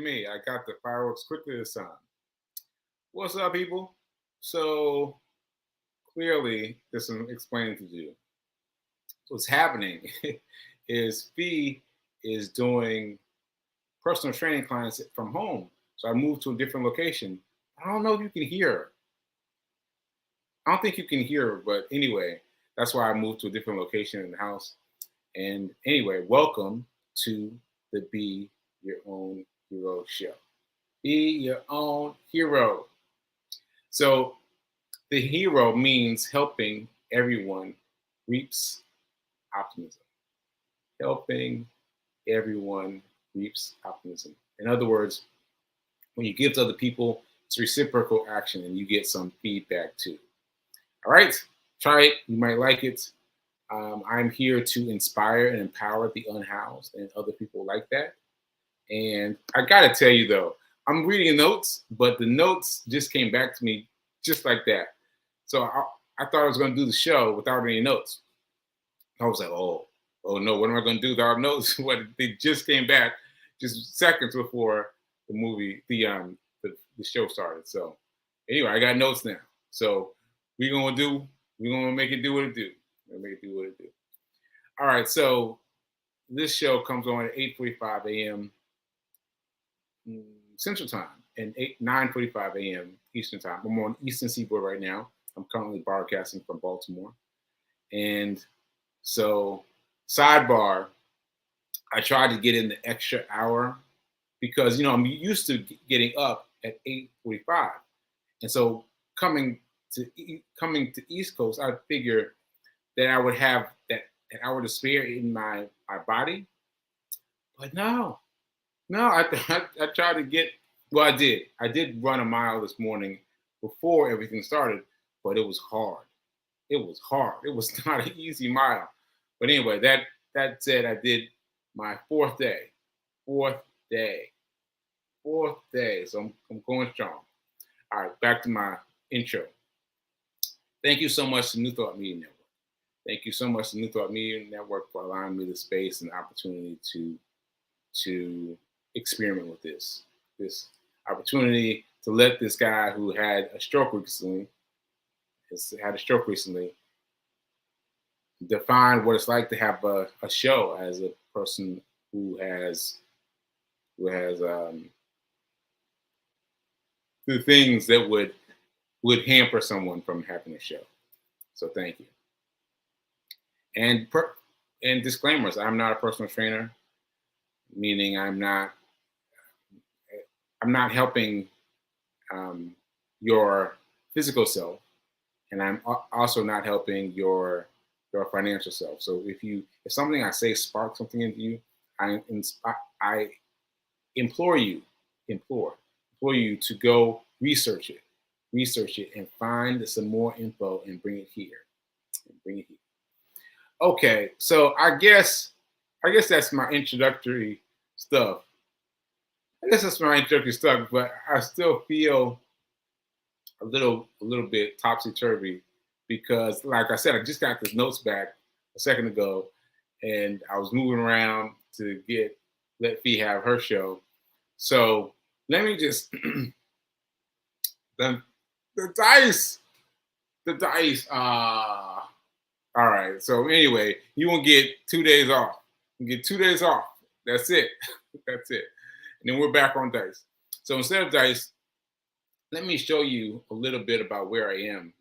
at me. I got the fireworks quicker this time. What's up, people? So clearly, there's some explaining to do. What's happening is Fee is doing personal training clients from home. So I moved to a different location. I don't know if you can hear her. I don't think you can hear her, but anyway, that's why I moved to a different location in the house. And anyway, welcome to the Be Your Own Hero show. Be your own hero. So the hero means helping everyone reaps optimism. Helping everyone reaps optimism. In other words, when you give to other people, it's reciprocal action and you get some feedback too. All right, try it. You might like it. I'm here to inspire and empower the unhoused and other people like that. And I got to tell you, though, I'm reading notes, but the notes just came back to me just like that. So I thought I was going to do the show without any notes. I was like, oh no, what am I going to do without notes? What they just came back just seconds before the show started. So anyway, I got notes now. So we're gonna make it do what it do. We're gonna make it do what it do. All right, so this show comes on at 8:45 a.m. Central Time and 9:45 a.m. Eastern Time. I'm on Eastern Seaboard right now. I'm currently broadcasting from Baltimore. And so, sidebar, I tried to get in the extra hour because, I'm used to getting up at 8:45. And so coming to East Coast, I figured that I would have that an hour to spare in my body. But no, I tried to get, well, I did. I did run a mile this morning before everything started, but it was hard. It was hard. It was not an easy mile. But anyway, that said, I did my fourth day. So I'm going strong. All right, back to my intro. Thank you so much to New Thought Media Network. Thank you so much to New Thought Media Network for allowing me the space and opportunity to experiment with this opportunity to let this guy who had a stroke recently define what it's like to have a show as a person who has the things that would hamper someone from having a show. So thank you. And disclaimers: I'm not a personal trainer, meaning I'm not helping your physical self, and I'm also not helping your financial self. So if something I say sparks something into you, I implore you to go research it and find some more info and bring it here. Okay, so I guess that's my introductory stuff. But I still feel a little bit topsy-turvy because, like I said, I just got the notes back a second ago, and I was moving around to let Fee have her show. So let me just the dice. All right. So anyway, you won't get 2 days off. You get 2 days off. That's it. That's it. And then we're back on dice. So instead of dice, let me show you a little bit about where I am.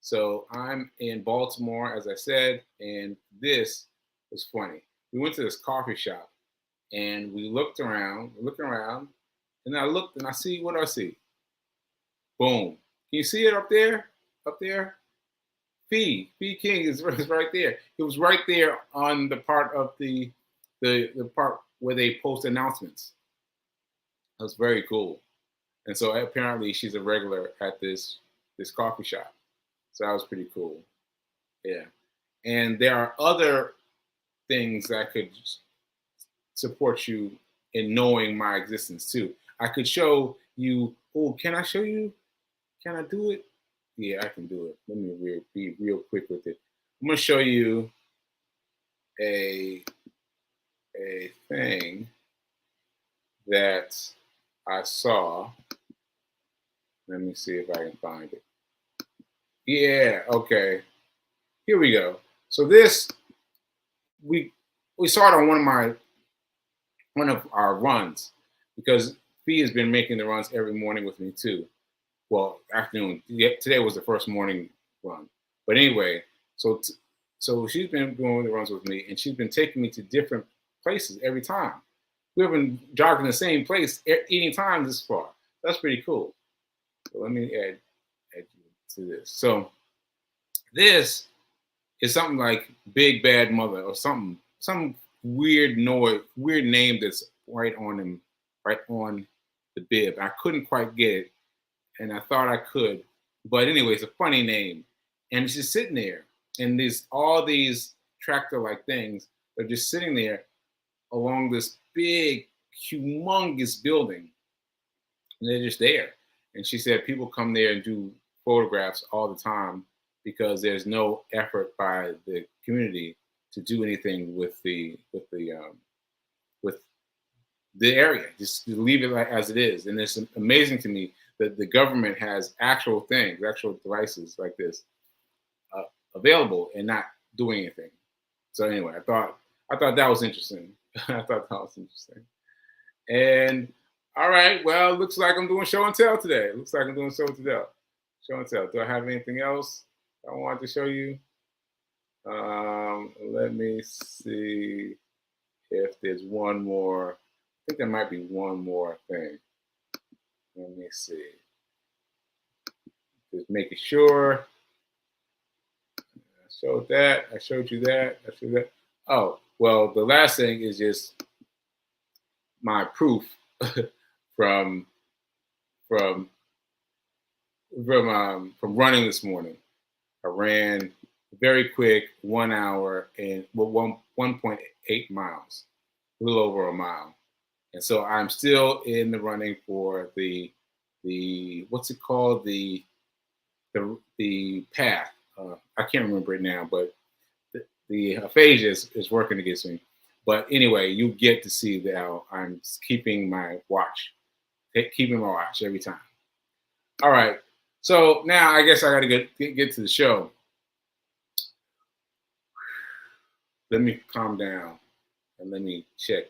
So I'm in Baltimore, as I said, and this was funny. We went to this coffee shop and we looked around, and I looked and I see what I see. Boom. Can you see it up there? Fee King is right there. It was right there on the part of the part where they post announcements. That was very cool. And so apparently she's a regular at this coffee shop. So that was pretty cool. Yeah. And there are other things that could support you in knowing my existence too. I could show you, can I show you? Can I do it? Yeah, I can do it. Let me be real quick with it. I'm gonna show you a thing that I saw. Let me see if I can find it. Yeah, okay. Here we go. So this we saw it on one of our runs because Fee has been making the runs every morning with me too. Well, afternoon. Today was the first morning run. But anyway, so so she's been doing the runs with me, and she's been taking me to different places every time. We've been jogging the same place any time this far. That's pretty cool. So let me add to this. So this is something like Big Bad Mother or something, some weird name that's right on him, right on the bib. I couldn't quite get it, and I thought I could, but anyway, it's a funny name, and it's just sitting there, and these all these tractor-like things are just sitting there along this big, humongous building, and they're just there. And she said people come there and do photographs all the time because there's no effort by the community to do anything with the area. Just to leave it like as it is. And it's amazing to me that the government has actual things, actual devices like this available and not doing anything. So anyway, I thought that was interesting. I thought that was interesting. And all right, well, looks like I'm doing show and tell today. Looks like I'm doing show and tell. Show and tell. Do I have anything else I want to show you? Let me see if there's one more. I think there might be one more thing. Let me see. Just making sure. I showed that. I showed you that. I showed that. Oh, well, the last thing is just my proof from from from running this morning. I ran very quick, 1 hour and 1.8 miles, a little over a mile, and so I'm still in the running for the what's it called the path. I can't remember it now, but the aphasia is working against me. But anyway, you get to see that I'm keeping my watch every time. All right. So now I guess I got to get to the show. Let me calm down and let me check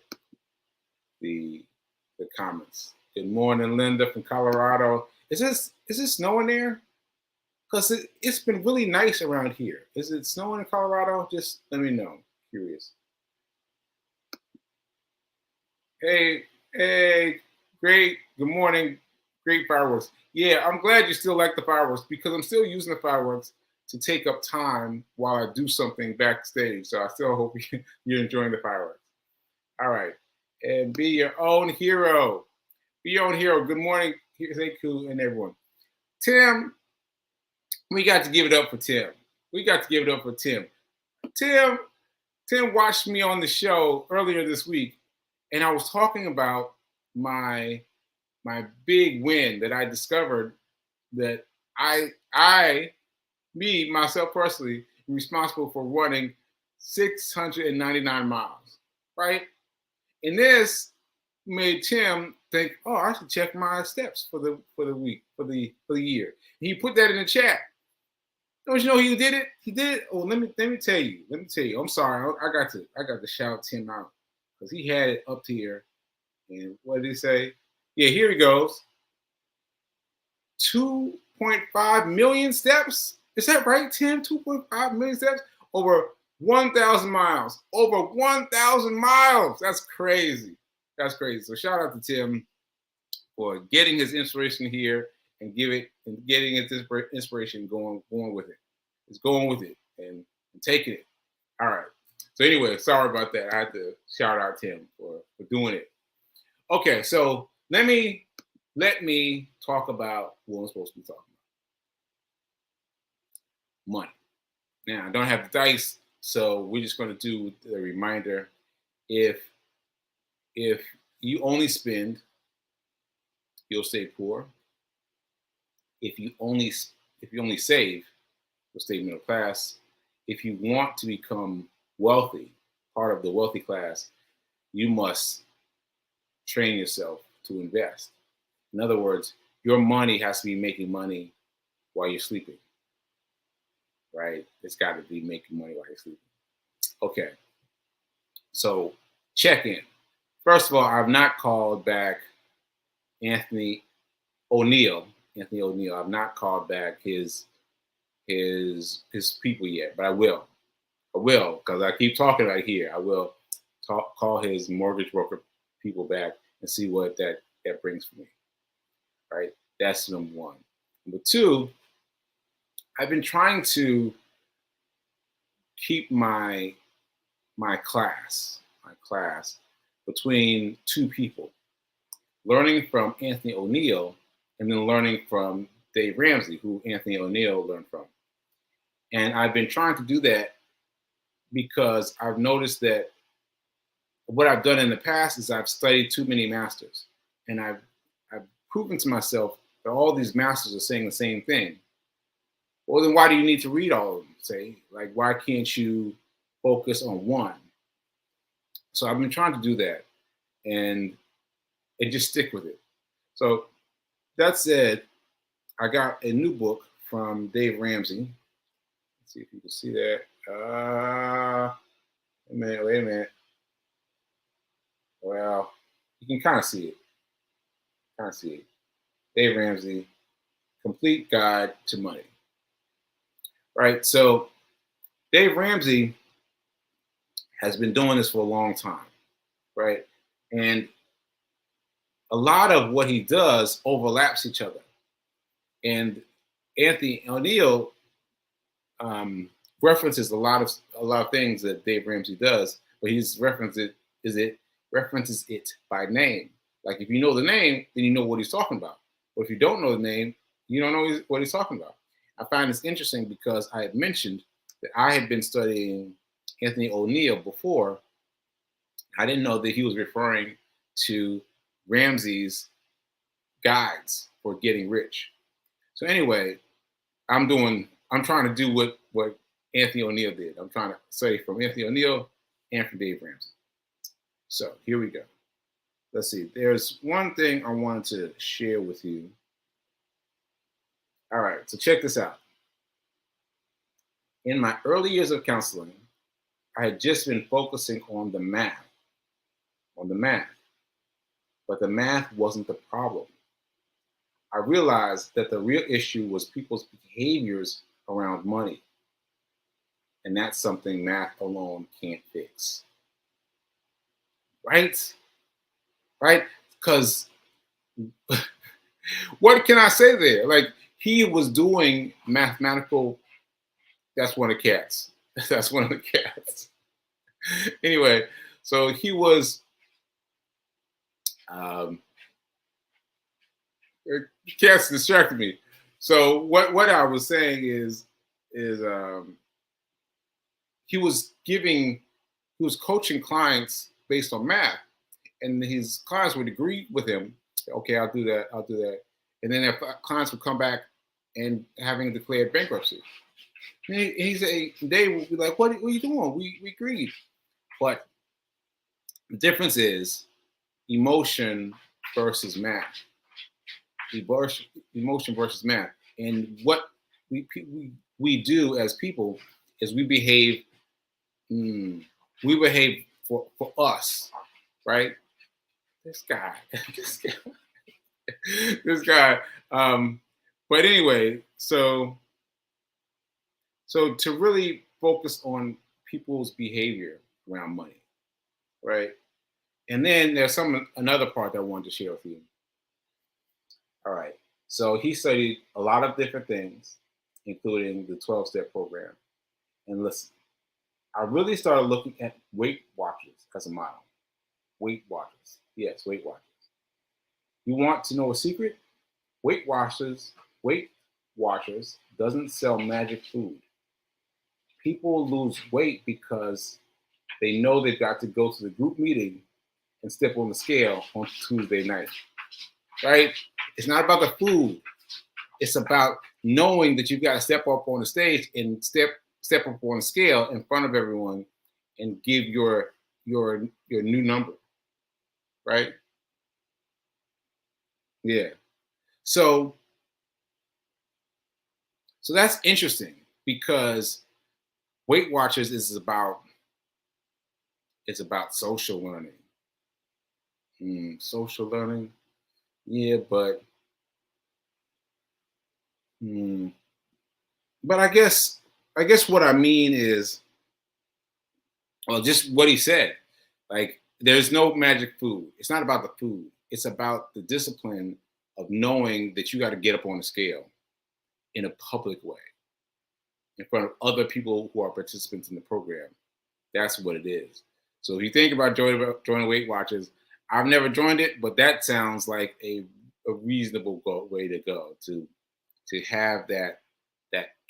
the comments. Good morning, Linda from Colorado. Is it snowing there? Because it's been really nice around here. Is it snowing in Colorado? Just let me know. Curious. Hey, great. Good morning. Great fireworks. Yeah, I'm glad you still like the fireworks because I'm still using the fireworks to take up time while I do something backstage. So I still hope you're enjoying the fireworks. All right. And be your own hero. Be your own hero. Good morning, Sekou and everyone. Tim, we got to give it up for Tim. We got to give it up for Tim. Tim watched me on the show earlier this week, and I was talking about my big win that I discovered that myself personally, am responsible for running 699 miles, right? And this made Tim think, oh, I should check my steps for the week, for the year. And he put that in the chat. Don't you know he did it? He did it. Oh, let me tell you. Let me tell you. I'm sorry. I got to shout Tim out because he had it up here. And what did he say? Yeah, here he goes. 2.5 million steps. Is that right, Tim? 2.5 million steps over 1,000 miles. Over 1,000 miles. That's crazy. That's crazy. So shout out to Tim for getting his inspiration here and getting his inspiration going with it. It's going with it and taking it. All right. So anyway, sorry about that. I had to shout out Tim for doing it. Okay, so let me talk about what I'm supposed to be talking about. Money. Now I don't have the dice, so we're just going to do a reminder. If you only spend, you'll stay poor. If you only save, you'll stay middle class. If you want to become wealthy, part of the wealthy class, you must train yourself to invest. In other words, your money has to be making money while you're sleeping, right? It's got to be making money while you're sleeping. Okay, so check in. First of all, I've not called back Anthony O'Neill. Anthony O'Neill. I've not called back his people yet, but I will. I will, because I keep talking right here. I will call his mortgage broker people back and see what that brings for me. Right? That's number one. Number two, I've been trying to keep my class between two people, learning from Anthony O'Neill and then learning from Dave Ramsey, who Anthony O'Neill learned from. And I've been trying to do that because I've noticed that what I've done in the past is I've studied too many masters, and I've proven to myself that all these masters are saying the same thing. Well, then why do you need to read all of them? Say, like, why can't you focus on one? So I've been trying to do that and just stick with it. So that said, I got a new book from Dave Ramsey. Let's see if you can see that. Wait a minute. Well, you can kind of see it. Dave Ramsey, Complete Guide to Money. Right? So Dave Ramsey has been doing this for a long time, right? And a lot of what he does overlaps each other. And Anthony O'Neill references a lot of things that Dave Ramsey does, but he's references it by name. Like, if you know the name, then you know what he's talking about. But if you don't know the name, you don't know what he's talking about. I find this interesting because I had mentioned that I had been studying Anthony O'Neill before. I didn't know that he was referring to Ramsey's guides for getting rich. So anyway, I'm trying to do what Anthony O'Neill did. I'm trying to study from Anthony O'Neill and from Dave Ramsey. So here we go. Let's see. There's one thing I wanted to share with you. All right, so check this out. In my early years of counseling, I had just been focusing on the math. But the math wasn't the problem. I realized that the real issue was people's behaviors around money. And that's something math alone can't fix. Right? Because what can I say there? Like, he was doing mathematical, that's one of the cats. That's one of the cats. Anyway, so he was, cats distracted me. So what I was saying is he was coaching clients based on math, and his clients would agree with him. Okay, I'll do that. And then if clients would come back and having declared bankruptcy, and they would be like, "What are you doing? We agreed." But the difference is emotion versus math. Emotion versus math. And what we do as people is we behave for us, right? This guy. But anyway, so to really focus on people's behavior around money, right? And then there's another part that I wanted to share with you. All right. So he studied a lot of different things, including the 12-step program. And listen, I really started looking at Weight Watchers as a model. Weight Watchers. Yes, Weight Watchers. You want to know a secret? Weight Watchers doesn't sell magic food. People lose weight because they know they've got to go to the group meeting and step on the scale on Tuesday night, right? It's not about the food. It's about knowing that you've got to step up on the stage and step up on the scale in front of everyone and give your new number, right? Yeah. So so that's interesting because Weight Watchers is about it's about social learning. Social learning, yeah, mm, but I guess what I mean is, well, just what he said. Like, there's no magic food. It's not about the food. It's about the discipline of knowing that you got to get up on the scale in a public way in front of other people who are participants in the program. That's what it is. So if you think about joining Weight Watchers, I've never joined it, but that sounds like a reasonable way to go to have that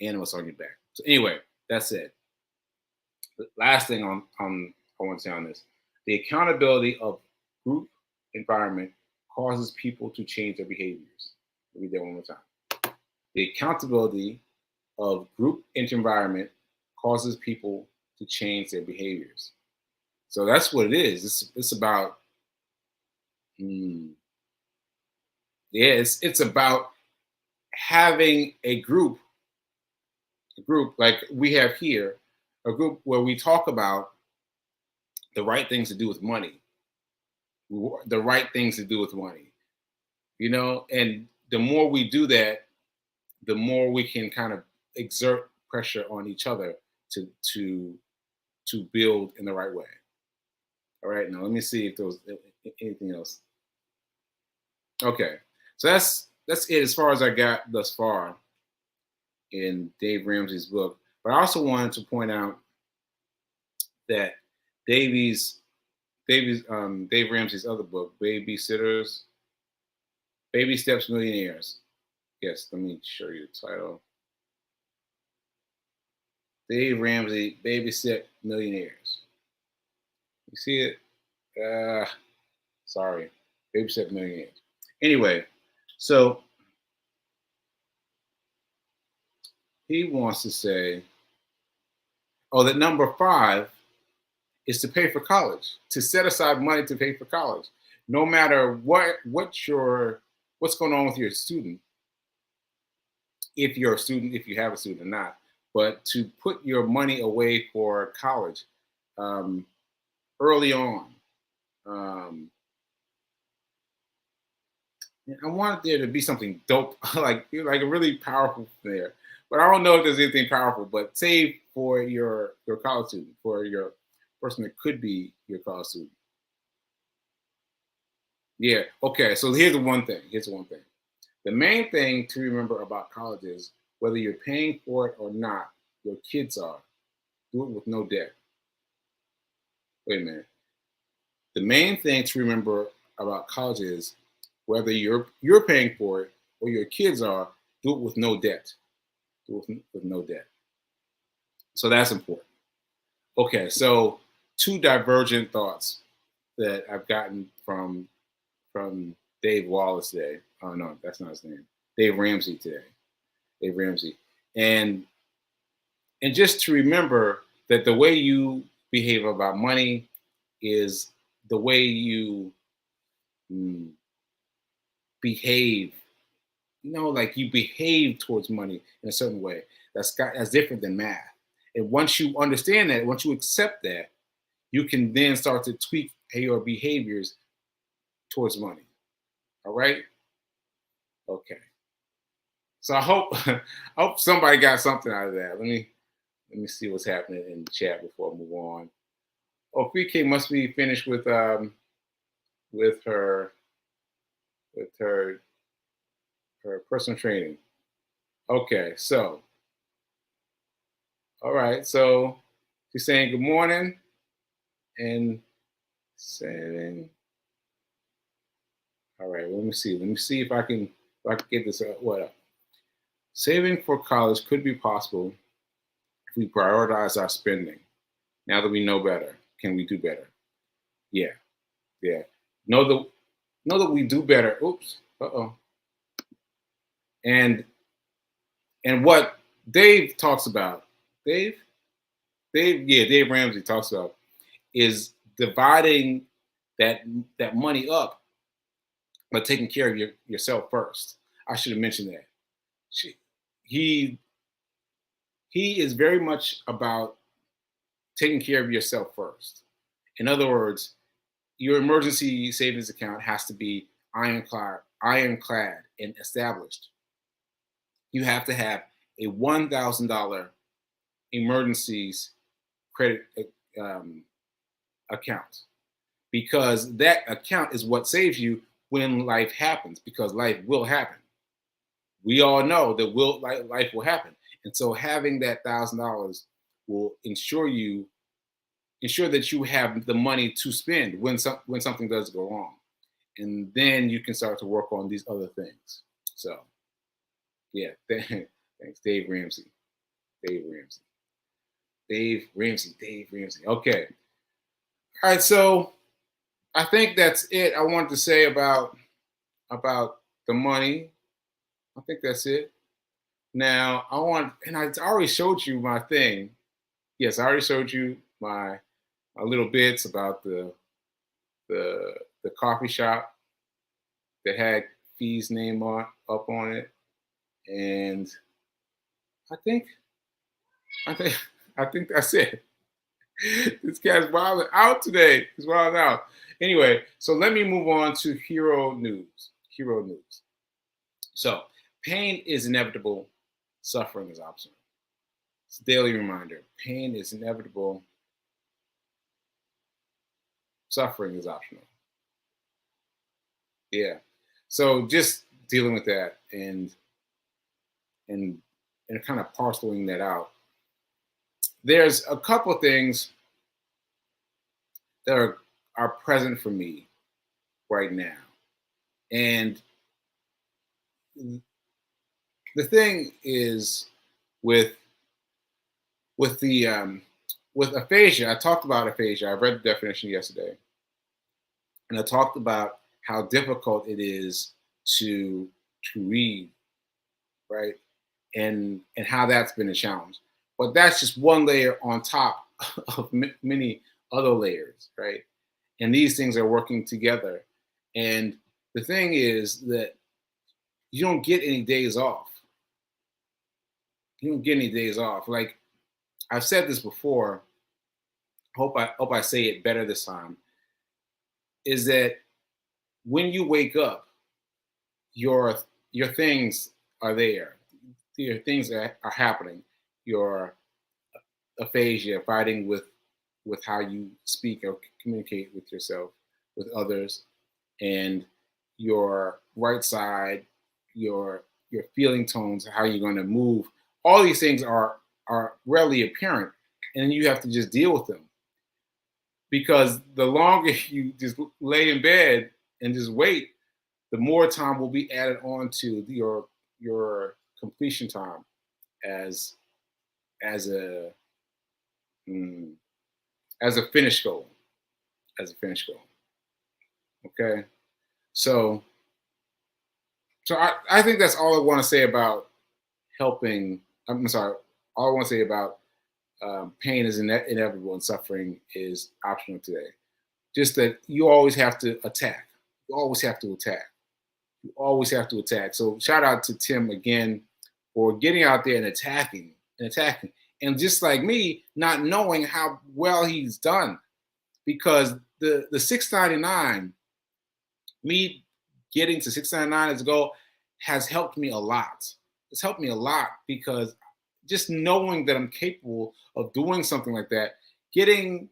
animus on your back. So anyway, that's it. The last thing on I want to say on this: the accountability of group environment causes people to change their behaviors. Let me read that one more time. The accountability of group environment causes people to change their behaviors. So that's what it is. It's about yeah, it's about having a group like we have here, a group where we talk about the right things to do with money, the right things to do with money, and the more we do that, the more we can kind of exert pressure on each other to to build in the right way. All right, now let me see if there was anything else. Okay, so that's it as far as I got thus far in Dave Ramsey's book. But I also wanted to point out that Davies Dave Ramsey's other book, Baby Steps Millionaires. Yes, let me show you the title. Dave Ramsey, Baby Step Millionaires. You see it? Sorry, Baby Step Millionaires. Anyway, so he wants to say, oh, that number 5 is to pay for college, to set aside money to pay for college, no matter what's going on with your student, if you're a student, if you have a student or not, but to put your money away for college um, early on. Um, I wanted there to be something dope, like a really powerful there. But I don't know if there's anything powerful. But save for your college student, for your person that could be your college student. Yeah. Okay. So here's the one thing. Here's the one thing. The main thing to remember about college is whether you're paying for it or not, your kids are. Do it with no debt. Wait a minute. The main thing to remember about college is whether you're paying for it or your kids are, do it with no debt. Do it with no debt. So that's important. Okay, so two divergent thoughts that I've gotten from Dave Wallace today. Oh no, that's not his name. Dave Ramsey today. Dave Ramsey. And and just to remember that the way you behave about money is the way you mm, behave. Like you behave towards money in a certain way. That's different than math. And once you understand that, once you accept that, you can then start to tweak your behaviors towards money. All right. Okay. So I hope I hope somebody got something out of that. Let me see what's happening in the chat before I move on. Oh, PK must be finished with her with her personal training. Okay, so all right, so she's saying good morning and saying, all right. Let me see. Let me see if I can get this. What up? Saving for college could be possible if we prioritize our spending. Now that we know better, can we do better? Yeah, yeah. Know that know that we do better. Oops. Uh-oh. And and what Dave talks about, Dave, Dave Ramsey talks about is dividing that that money up, but taking care of yourself first. I should have mentioned that. She, he he is very much about taking care of yourself first. In other words, your emergency savings account has to be ironclad and established. You have to have a $1,000 emergencies credit um, account, because that account is what saves you when life happens, because life will happen. We all know that life will happen. And so having that $1,000 will ensure that you have the money to spend when something does go wrong. And then you can start to work on these other things. So yeah, thanks, Dave Ramsey. Dave Ramsey. Dave Ramsey. Dave Ramsey. Okay. All right, so I think that's it I wanted to say about the money. I think that's it. Now and I already showed you my thing. Yes, I already showed you my little bits about the coffee shop that had Fee's name up on it, and I think I think I think that's it. This cat's wilding out today. He's wilding out. Anyway, so let me move on to hero news. Hero news. So pain is inevitable. Suffering is optional. It's a daily reminder. Pain is inevitable. Suffering is optional. Yeah. So just dealing with that and and kind of parceling that out. There's a couple things that are present for me right now. And the thing is with with the with aphasia, I talked about aphasia. I read the definition yesterday, and I talked about how difficult it is to read, right? And how that's been a challenge. But that's just one layer on top of many other layers, right? And these things are working together. And the thing is that you don't get any days off. You don't get any days off. Like I've said this before. Hope I say it better this time. Is that when you wake up, your your things are there. Your things are happening. Your aphasia, fighting with how you speak or communicate with yourself, with others, and your right side, your feeling tones, how you're going to move. All these things are readily apparent, and you have to just deal with them. Because the longer you just lay in bed and just wait, the more time will be added on to your completion time as as a mm, as a finish goal, as a finish goal. Okay, so I think that's all I want to say about helping. I'm sorry, all I want to say about pain is inevitable and suffering is optional today. Just that you always have to attack. You always have to attack. You always have to attack. So shout out to Tim again for getting out there and attacking. And just like me, not knowing how well he's done, because the 699, me getting to 699 as a goal has helped me a lot. It's helped me a lot because just knowing that I'm capable of doing something like that, getting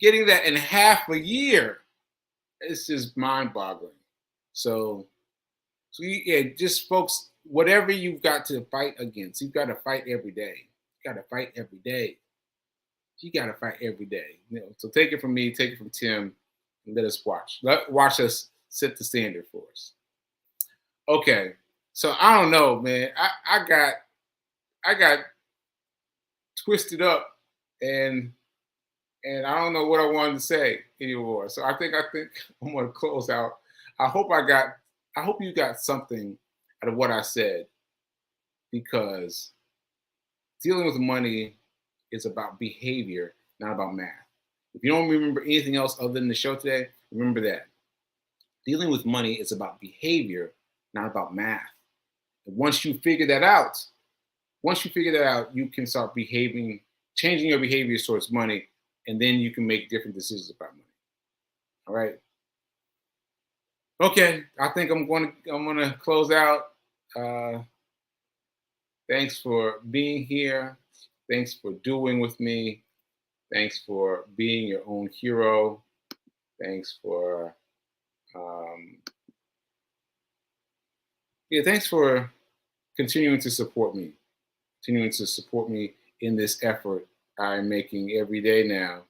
that in half a year, it's just mind-boggling. So yeah, just folks, whatever you've got to fight against, you've got to fight every day. You got to fight every day. You got to fight every day. So take it from me, take it from Tim, and let us watch. Watch us set the standard for us. Okay, so I don't know, man. I got twisted up, and I don't know what I wanted to say anymore. So I think I'm gonna close out. I hope you got something out of what I said, because dealing with money is about behavior, not about math. If you don't remember anything else other than the show today, remember that. Dealing with money is about behavior, not about math. And once you figure that out, you can start changing your behaviors towards money, and then you can make different decisions about money. All right. Okay, I think I'm gonna close out. Uh, Thanks for being here. Thanks for doing with me. Thanks for being your own hero. Thanks for um, thanks for continuing to support me in this effort I'm making every day now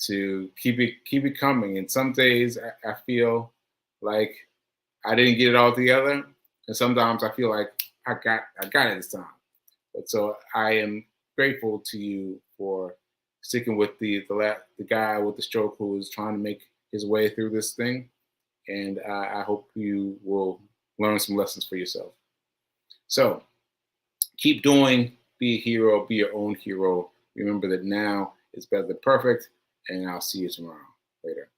to keep it coming. And some days I feel like I didn't get it all together, and sometimes I feel like I got it this time. But so I am grateful to you for sticking with the guy with the stroke who is trying to make his way through this thing, and I hope you will learn some lessons for yourself. So keep doing, be a hero, be your own hero. Remember that now is better than perfect, and I'll see you tomorrow. Later.